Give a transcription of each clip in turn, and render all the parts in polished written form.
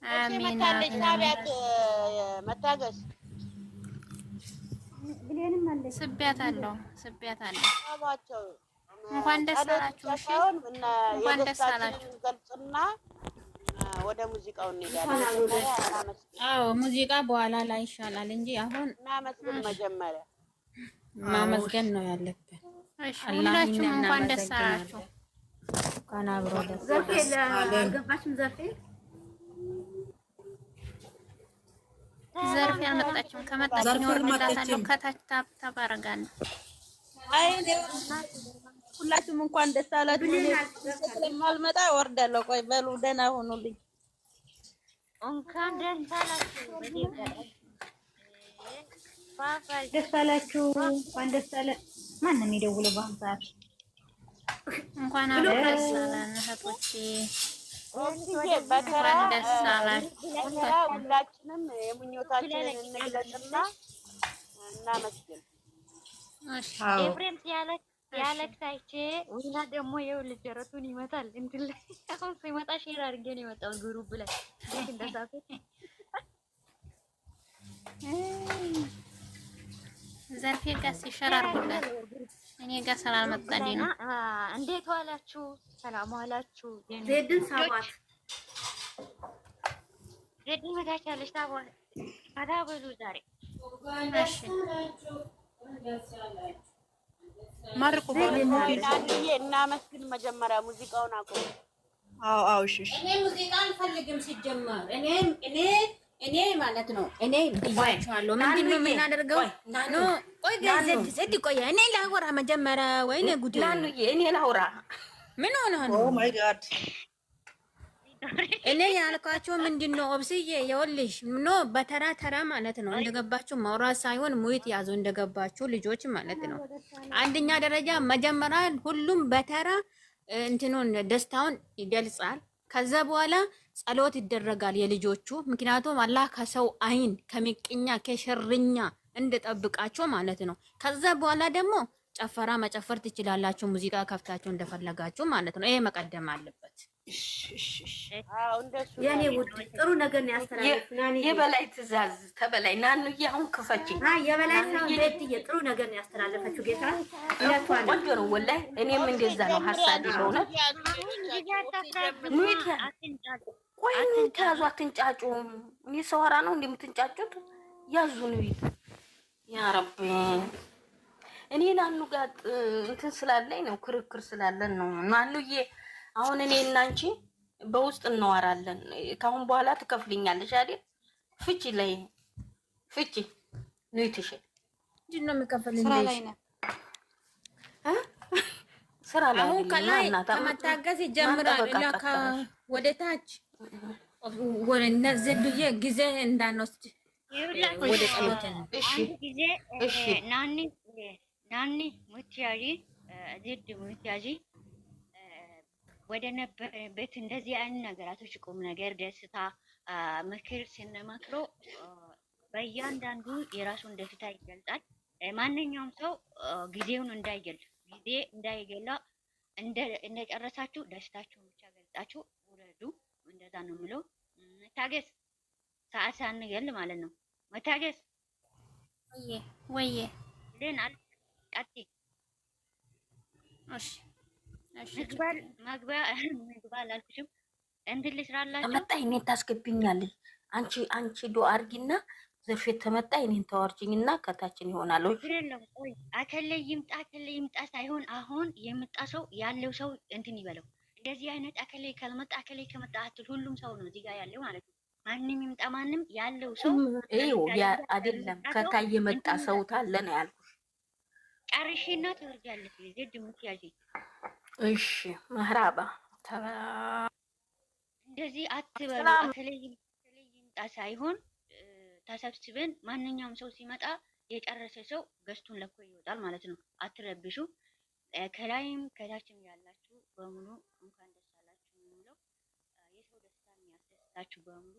አሜን መታለች አሜን። ታቢያት መታገስ ብሌንም አለች። ስቤያታለሁ ስቤያታለሁ። አባቸው እንኳን ደስ ጸሎት ብቻ አላችሁ። እሺ ሳይሆን እንኳን ደስ የደስታችንን አላችሁ። እንገልጽና ወደ ሙዚቃው እንኳን እንሄዳለን። አብሮ መጀመሪያ ደስ አለ። እናመስግን አዎ ሙዚቃ በኋላ ላይ ይሻላል እንጂ አሁን እናመስግን መጀመሪያ ማመስገን ነው ያለብን። እሺ አላህን ሁላችሁም እንኳን ደስ አላችሁ። እናመሰግናለን። እንኳን አብሮ ደስ ዘርፌ አለን። አልገባችም። ዘርፌ ዘርፌ አልመጣችም። ከመጣች ነው ወርድላታለሁ። ከታች ታብ አደርጋለሁ። አይ ሁላችሁም እንኳን ደስ አላችሁ። ስለማልመጣ ወርዳለሁ። ቆይ በሉ ደህና ሁኑልኝ። እንኳን ደስ አላችሁ። ደስ አላችሁ። እንኳን ደስ አለ። ማን ነው የሚደውለው በአሁኑ ሰዓት? እንኳን አብሮ ደስ አለን እህቶቼ። በተራ እንኳን ደስ አላችሁ። ሁላችንም የምኞታችንን እንግለጽና እናመስግን። እሺ ኤፍሬም ሲያለቅስ አይቼ ወይና ደግሞ ይኸውልህ ደረቱን ይመታል እንትን ላይ አሁን ሲመጣ ሼር አድርጌ ነው የመጣው ግሩፕ ላይ እንዴት እንደሳፈች ዘርፌ ጋር ሲሸራርጉለት እኔ ጋር ስላልመጣልኝ ነው። እንዴት ዋላችሁ? ሰላም ዋላችሁ? ዜድን ሰባት ዜድ መታች ያለች ታዳበሉ ዛሬ እሺ መርቁ ናንዬ እናመስግን መጀመሪያ ሙዚቃውን አቁም። አዎ እሺ እኔ ሙዚቃ አልፈልግም ሲጀመር እኔ ማለት ነው እኔ ብያቸዋለሁ። ምንድን ነው የምናደርገው? ኖ ቆይ ዘድ ቆይ እኔ ላውራ መጀመሪያ። ወይኔ ጉድ ናኑዬ እኔ ላውራ። ምን ሆነ ነው? ኦ ማይ ጋድ እኔ ያልኳቸው ምንድን ነው ኦብስዬ የወልሽ ኖ በተራ ተራ ማለት ነው። እንደገባችሁ ማውራት ሳይሆን ሙይት ያዙ እንደገባችሁ ልጆች ማለት ነው። አንደኛ ደረጃ መጀመሪያ ሁሉም በተራ እንትኑን ደስታውን ይገልጻል። ከዛ በኋላ ጸሎት ይደረጋል የልጆቹ። ምክንያቱም አላህ ከሰው አይን ከሚቅኛ ከሸርኛ እንደጠብቃቸው ማለት ነው። ከዛ በኋላ ደግሞ ጨፈራ መጨፈር ትችላላችሁ፣ ሙዚቃ ከፍታችሁ እንደፈለጋችሁ ማለት ነው። ይሄ መቀደም አለበት። አዎ እንደሱ የኔ ውድ ጥሩ ነገር ነው ያስተላለፍ። ናኒ የበላይ ትእዛዝ ተበላይ ናኑዬ አሁን ክፈቺ። የበላይ ነው ዜድዬ ጥሩ ነገር ነው ያስተላለፈችው። ጌታ ይላቷል። ቆንጆ ነው ወላሂ። እኔም እንደዛ ነው ሐሳቤ በእውነት ቆይ ተያዙ፣ አትንጫጩ። እኔ ሰዋራ ነው እንደምትንጫጩት ያዙን። ያ ረቢ እኔ ናኑ ጋር እንትን ስላለኝ ነው ክርክር ስላለን ነው ናኑዬ። አሁን እኔ እና አንቺ በውስጥ እናወራለን። ካሁን በኋላ ትከፍልኛለሽ አይደል? ፍቺ ላይ ፍቺ ነው ይትሽ ምንድን ነው የሚከፈልልሽ? ስራ ላይ ነው ስራ ላይ አሁን ከላይ እናታ ከመታገዝ ይጀምራል። ለካ ወደ ታች ወደ ነዘዱዬ ጊዜ እንዳንወስድ ወደ ጸሎት ነው። እሺ ናኒ ሙቲያጂ ዜድ ሙቲያጂ ወደ ነበረበት እንደዚህ አይነት ነገራቶች ቁም ነገር፣ ደስታ፣ ምክር ስንመክሮ በእያንዳንዱ የራሱን ደስታ ይገልጻል። ማንኛውም ሰው ጊዜውን እንዳይገላ እንደጨረሳችሁ ደስታችሁን ብቻ ገልጻችሁ ውረዱ። እንደዛ ነው የምለው። መታገስ ሰዓት ሳንገል ማለት ነው። መታገስ ወዬ ልን አልቃቲ እሺ መግቢያ አላልኩሽም። እንትን ልስራላችሁ ተመጣ እኔን ታስገብኛለሽ። አንቺ ዶ አርጊና ዘርፌት ተመጣ እኔን ተዋርጂኝና ከታችን ይሆናል። ቆይ አከለ ይምጣ ሳይሆን አሁን የመጣ ሰው ያለው ሰው እንትን ይበለው። እንደዚህ አይነት አከለ ካልመጣ አከለ ከመጣ አትል። ሁሉም ሰው ነው እዚህ ጋር ያለው ማለት ነው። ማንም ይምጣ ማንም ያለው ሰው ያ አይደለም። ከታይ የመጣ ሰው ታለ ነው ያልኩሽ። ጨርሽና ትወርጃለሽ። ዜድ ሙቲያጂ እሺ መህራባ እንደዚህ አትበሉ። አከለይ ይምጣ ሳይሆን ተሰብስበን ማንኛውም ሰው ሲመጣ የጨረሰ ሰው ገዝቱን ለኮ ይወጣል ማለት ነው። አትረብሹ። ከላይም ከታችም ያላችሁ በሙሉ እንኳን ደስ አላችሁ የሚለው የሰው ደስታ የሚያስደስታችሁ በሙሉ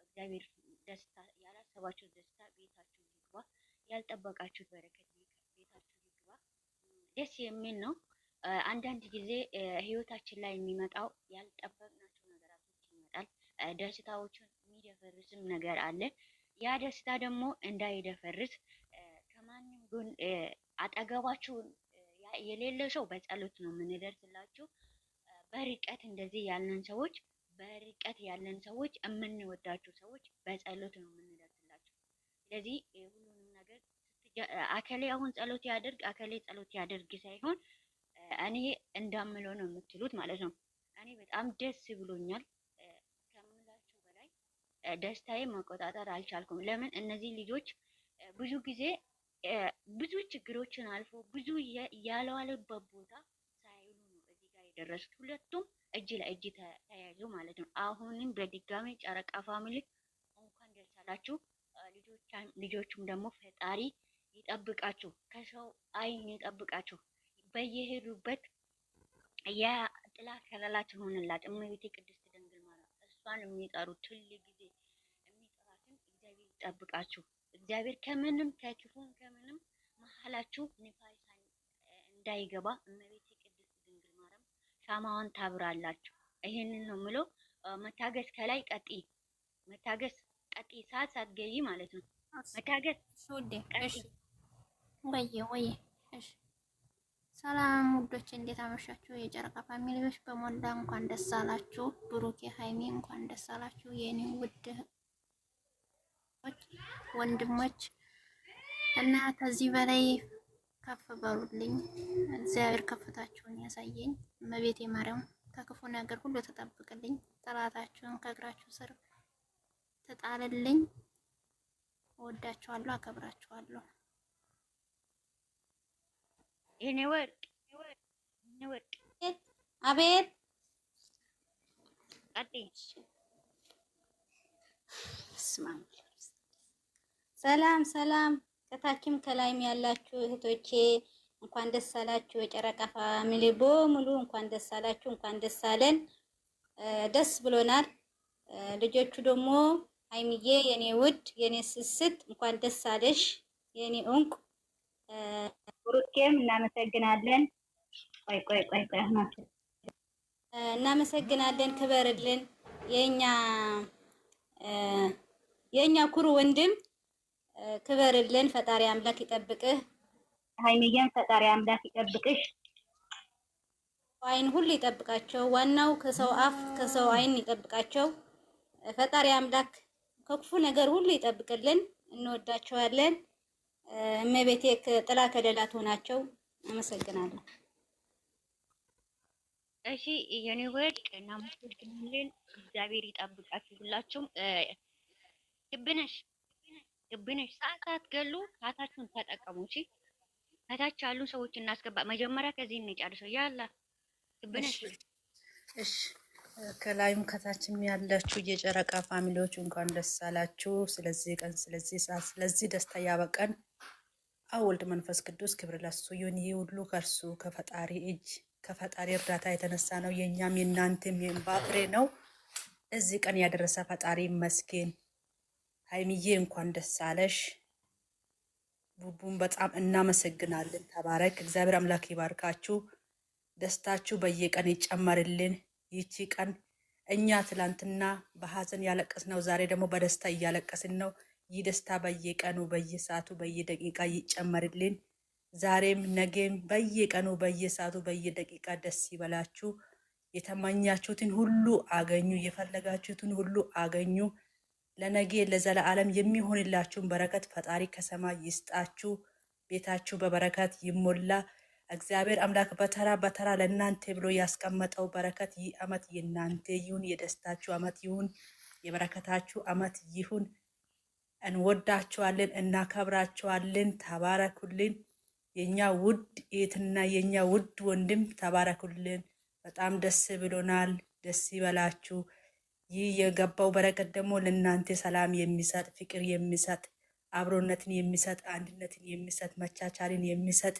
እግዚአብሔር ደስታ ያላሰባችሁ ደስታ ቤታችሁ ይግባ። ያልጠበቃችሁት በረከት ቤታችሁ ይግባ። ደስ የሚል ነው። አንዳንድ ጊዜ ህይወታችን ላይ የሚመጣው ያልጠበቅናቸው ነገራቶች ይመጣል። ደስታዎችን የሚደፈርስም ነገር አለ። ያ ደስታ ደግሞ እንዳይደፈርስ ከማንም ጎን አጠገባችሁ የሌለ ሰው በጸሎት ነው የምንደርስላችሁ። በርቀት ያለን ሰዎች የምንወዳቸው ሰዎች በጸሎት ነው የምንደርስላቸው። ስለዚህ ሁሉንም ነገር አከሌ አሁን ጸሎት ያደርግ አከሌ ጸሎት ያደርግ ሳይሆን እኔ እንዳምለው ነው የምትሉት ማለት ነው። እኔ በጣም ደስ ብሎኛል ከምላችሁ በላይ ደስታዬ መቆጣጠር አልቻልኩም። ለምን እነዚህ ልጆች ብዙ ጊዜ ብዙ ችግሮችን አልፎ ብዙ ያለዋለበት ቦታ ሳይሉ ነው እዚህ ጋር የደረሱት። ሁለቱም እጅ ለእጅ ተያይዞ ማለት ነው። አሁንም በድጋሚ ጨረቃ ፋሚሊ እንኳን ደስ አላችሁ። ልጆቹም ደግሞ ፈጣሪ ይጠብቃችሁ፣ ከሰው አይን ይጠብቃችሁ። በየሄዱበት የጥላ ከለላ ትሆንላት እመቤቴ ቅድስት ድንግል ማርያም። እሷን የሚጠሩት ሁል ጊዜ የሚጠራትን እግዚአብሔር ይጠብቃችሁ። እግዚአብሔር ከምንም ከክፉም ከምንም መሀላችሁ ንፋስ እንዳይገባ እመቤቴ ቅድስት ድንግል ማርያም ሻማዋን ታብራላችሁ። ይሄንን ነው የምለው። መታገስ ከላይ መታገስ ቀጢ ሰዓት ሳትገቢ ማለት ነው። መታገስ ሱዴ እሺ፣ ወየ እሺ። ሰላም ውዶች፣ እንዴት አመሻችሁ? የጨረቃ ፋሚሊዎች በሞላ እንኳን ደስ አላችሁ። ብሩኬ ሃይሚ እንኳን ደስ አላችሁ። የኔ ውድ ወንድሞች እና ከዚህ በላይ ከፍ በሉልኝ። እግዚአብሔር ከፍታችሁን ያሳየኝ። እመቤቴ ማርያም ከክፉ ነገር ሁሉ ተጠብቅልኝ። ጠላታችሁን ከእግራችሁ ስር ተጣልልኝ። እወዳችኋለሁ፣ አከብራችኋለሁ። የኔ ወርቅ አቤት ሰላም ከታችም ከላይም ያላችሁ እህቶቼ እንኳን ደስ አላችሁ። የጨረቃ ፋሚሊ በሙሉ እንኳን ደስ አላችሁ፣ እንኳን ደስ አለን። ደስ ብሎናል። ልጆቹ ደግሞ ሃይሚዬ የኔ ውድ የኔ ስስት እንኳን ደስ አለሽ የኔ እንቁ። ብሩኬም እናመሰግናለን። ቆይ እናመሰግናለን። ክበርልን የኛ ኩሩ ወንድም ክበርልን። ፈጣሪ አምላክ ይጠብቅህ። ሃይሚዬም ፈጣሪ አምላክ ይጠብቅሽ። አይን ሁሉ ይጠብቃቸው። ዋናው ከሰው አፍ ከሰው አይን ይጠብቃቸው። ፈጣሪ አምላክ ከክፉ ነገር ሁሉ ይጠብቅልን። እንወዳቸዋለን። እመቤቴ ጥላ ከለላት ሆናቸው። አመሰግናለሁ። እሺ የኔ ወርቅ እናመሰግናለን። እግዚአብሔር ይጠብቃችሁ ሁላችሁም። ግብነሽ ሰዓታት ገሉ ሰዓታችሁን ተጠቀሙ። እሺ ከታች ያሉ ሰዎች እናስገባ። መጀመሪያ ከዚህ እንጨርሰው። ያላ ግብነሽ እሺ ከላይም ከታችም ያላችሁ የጨረቃ ፋሚሊዎች እንኳን ደስ አላችሁ። ስለዚህ ቀን፣ ስለዚህ ሰዓት፣ ስለዚህ ደስታ ያበቀን ወልድ መንፈስ ቅዱስ ክብር ለሱ ይሁን። ይህ ሁሉ ከእርሱ ከፈጣሪ እጅ ከፈጣሪ እርዳታ የተነሳ ነው። የኛም የእናንተም የእንባ ፍሬ ነው። እዚህ ቀን ያደረሰ ፈጣሪ ይመስገን። ሃይሚዬ እንኳን ደስ አለሽ። ቡቡን በጣም እናመሰግናለን። ተባረክ። እግዚአብሔር አምላክ ይባርካችሁ። ደስታችሁ በየቀን ይጨመርልን። ይቺ ቀን እኛ ትላንትና በሀዘን ያለቀስነው ዛሬ ደግሞ በደስታ እያለቀስን ነው። ይህ ደስታ በየቀኑ በየሰዓቱ በየደቂቃ ይጨመርልን። ዛሬም ነገም በየቀኑ በየሰዓቱ በየደቂቃ ደስ ይበላችሁ። የተመኛችሁትን ሁሉ አገኙ። የፈለጋችሁትን ሁሉ አገኙ። ለነገ ለዘላለም የሚሆንላችሁን በረከት ፈጣሪ ከሰማይ ይስጣችሁ። ቤታችሁ በበረከት ይሞላ። እግዚአብሔር አምላክ በተራ በተራ ለእናንተ ብሎ ያስቀመጠው በረከት ይህ ዓመት የእናንተ ይሁን። የደስታችሁ ዓመት ይሁን። የበረከታችሁ ዓመት ይሁን። እንወዳችኋለን፣ እናከብራችኋለን። ተባረኩልን። የኛ ውድ እህትና የኛ ውድ ወንድም ተባረኩልን። በጣም ደስ ብሎናል። ደስ ይበላችሁ። ይህ የገባው በረከት ደግሞ ለእናንተ ሰላም የሚሰጥ ፍቅር የሚሰጥ አብሮነትን የሚሰጥ አንድነትን የሚሰጥ መቻቻልን የሚሰጥ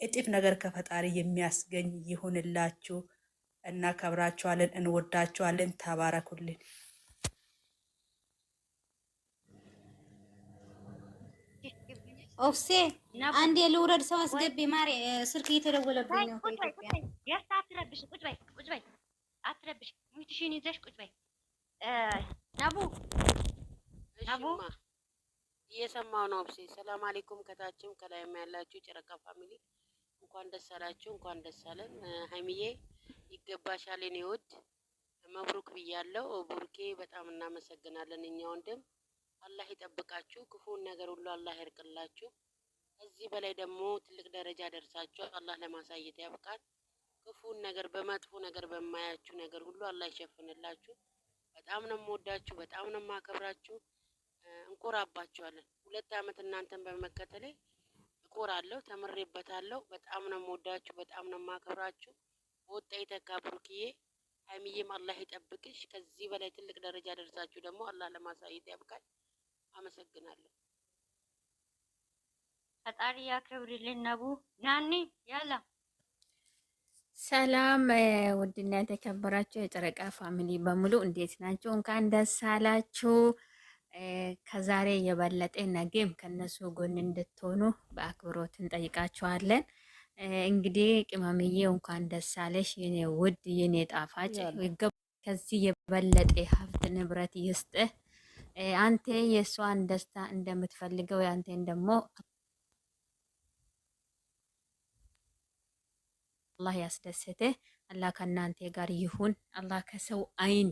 እጥፍ ነገር ከፈጣሪ የሚያስገኝ ይሁንላችሁ። እናከብራችኋለን፣ እንወዳችኋለን። ተባረኩልን። ኦፍሴ አንድ የልውረድ ሰው አስገቢ። ማሪ ስልክ እየተደወለብኝ ነው ከኢትዮጵያ። አትረብሽ፣ ቁጭ በይ፣ አትረብሽ። ሚትሽን ይዘሽ ቁጭ በይ። ነቡ እሺማ እየሰማው ነው። ብሴ ሰላም አለይኩም። ከታችም ከላይም ያላችሁ ጨረቃ ፋሚሊ እንኳን ደስ አላችሁ፣ እንኳን ደስ አለን። ሀይሚዬ ይገባሻል የኔ ውድ፣ መብሩክ ብያለሁ። ቡርኬ በጣም እናመሰግናለን። እኛ ወንድም አላህ ይጠብቃችሁ፣ ክፉን ነገር ሁሉ አላህ ያርቅላችሁ። ከዚህ በላይ ደግሞ ትልቅ ደረጃ ደርሳችሁ አላህ ለማሳየት ያብቃል። ክፉን ነገር በመጥፎ ነገር በማያችሁ ነገር ሁሉ አላህ ይሸፍንላችሁ። በጣም ነው የምወዳችሁ፣ በጣም ነው የማከብራችሁ። እንኮራባችኋለን። 2 ዓመት እናንተን በመከተሌ እኮራለሁ፣ ተምሬበታለሁ። በጣም ነው የምወዳችሁ፣ በጣም ነው የማከብራችሁ። ወጣ የተካ ብሩክዬ፣ ሀይሚዬም አላህ ይጠብቅሽ። ከዚህ በላይ ትልቅ ደረጃ ደርሳችሁ ደግሞ አላህ ለማሳየት ያብቃል። አመሰግናለሁ። ፈጣሪ ያክብርልን። ነቡ ናኒ ያላ ሰላም ውድና የተከበራችሁ የጨረቃ ፋሚሊ በሙሉ እንዴት ናቸው? እንኳን ደስ አላችሁ። ከዛሬ የበለጠ ነገም ከነሱ ጎን እንድትሆኑ በአክብሮት እንጠይቃችኋለን። እንግዲህ ቅመምዬ እንኳን ደስ አለሽ የኔ ውድ የኔ ጣፋጭ፣ ከዚህ የበለጠ ሀብት ንብረት ይስጥህ። አንተ የእሷን ደስታ እንደምትፈልገው ያንተን ደግሞ አላህ ያስደስትህ። አላህ ከእናንተ ጋር ይሁን። አላህ ከሰው አይን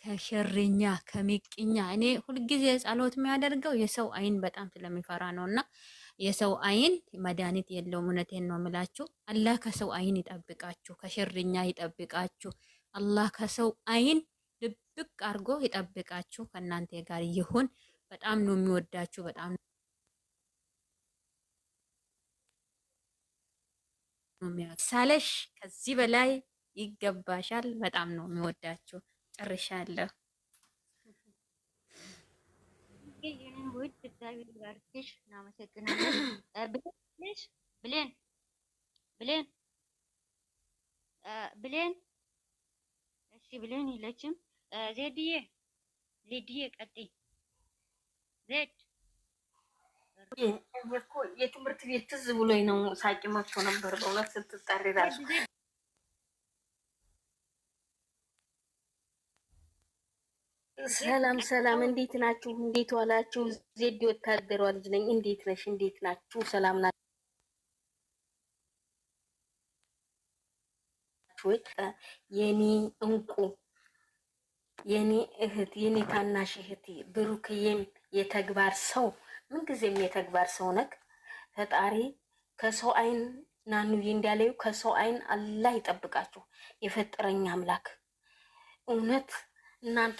ከሸረኛ ከሚቅኛ፣ እኔ ሁልጊዜ ጸሎት የሚያደርገው የሰው አይን በጣም ስለሚፈራ ነው። እና የሰው አይን መድኃኒት የለውም። እውነቴን ነው የምላችሁ። አላህ ከሰው አይን ይጠብቃችሁ፣ ከሸረኛ ይጠብቃችሁ። አላህ ከሰው አይን ድብቅ አድርጎ ይጠብቃችሁ፣ ከእናንተ ጋር ይሁን። በጣም ነው የሚወዳችሁ። በጣም ሳለሽ ከዚህ በላይ ይገባሻል። በጣም ነው የሚወዳችሁ። ጨርሻለሁ። ይሄን ውድ እግዚአብሔር ይባርክሽ። እናመሰግናለን። ብሌን ብሌን ብሌን እሺ፣ ብሌን የለችም። ዜድዬ ዜድዬ ቀጥይ። ዜድ እኮ የትምህርት ቤት ትዝ ብሎኝ ነው ሳቂ መጥቶ ነበር በእውነት ስትጠሪ ራሱ። ሰላም ሰላም፣ እንዴት ናችሁ? እንዴት ዋላችሁ? ዜድ ወታደሯ ልጅ ነኝ። እንዴት ነሽ? እንዴት ናችሁ? ሰላም ናችሁ? የኔ እንቁ የኔ እህት የኔ ታናሽ እህቴ ብሩክዬም የተግባር ሰው ምንጊዜም የተግባር ሰው ነክ። ፈጣሪ ከሰው አይን ናኑዬ እንዳለዩ ከሰው አይን አላህ ይጠብቃችሁ የፈጠረኝ አምላክ። እውነት እናንተ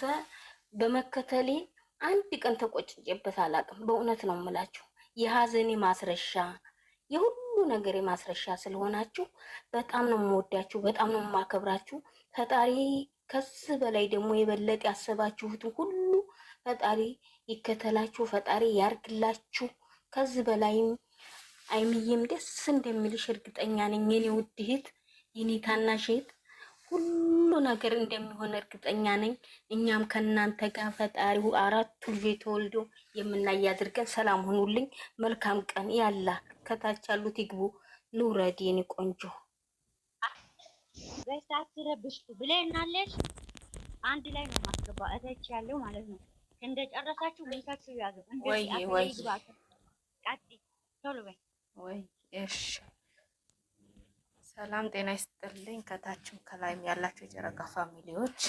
በመከተሌ አንድ ቀን ተቆጭጬበት አላውቅም። በእውነት ነው የምላችሁ። የሀዘኔ ማስረሻ የሁሉ ነገር ማስረሻ ስለሆናችሁ በጣም ነው የምወዳችሁ፣ በጣም ነው የማከብራችሁ። ፈጣሪ ከዚህ በላይ ደግሞ የበለጠ ያሰባችሁትን ሁሉ ፈጣሪ ይከተላችሁ፣ ፈጣሪ ያርግላችሁ። ከዚህ በላይም አይምዬም ደስ እንደሚልሽ እርግጠኛ ነኝ። የኔ ውድ እህት፣ የኔ ታናሽ እህት፣ ሁሉ ነገር እንደሚሆን እርግጠኛ ነኝ። እኛም ከእናንተ ጋር ፈጣሪ 4 ልጆች ተወልዶ የምናይ አድርገን። ሰላም ሁኑልኝ። መልካም ቀን። ያላ ከታች ያሉት ይግቡ። ልውረድ የኔ ቆንጆ። በሳት ረብሽ ብለናለሽ። አንድ ላይ ነው ማስገባ እታች ያለው ማለት ነው። እንደጨረሳችሁ ወይታችሁ ያዙ። እንደዚህ ወይ ቃጢ ቶሎ በይ ወይ። እሺ፣ ሰላም ጤና ይስጥልኝ። ከታችም ከላይም ያላችሁ የጨረቃ ፋሚሊዎች፣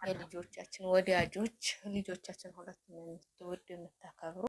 የልጆቻችን ወዳጆች፣ ልጆቻችን ሁለቱም የምትወዱ የምታከብሩ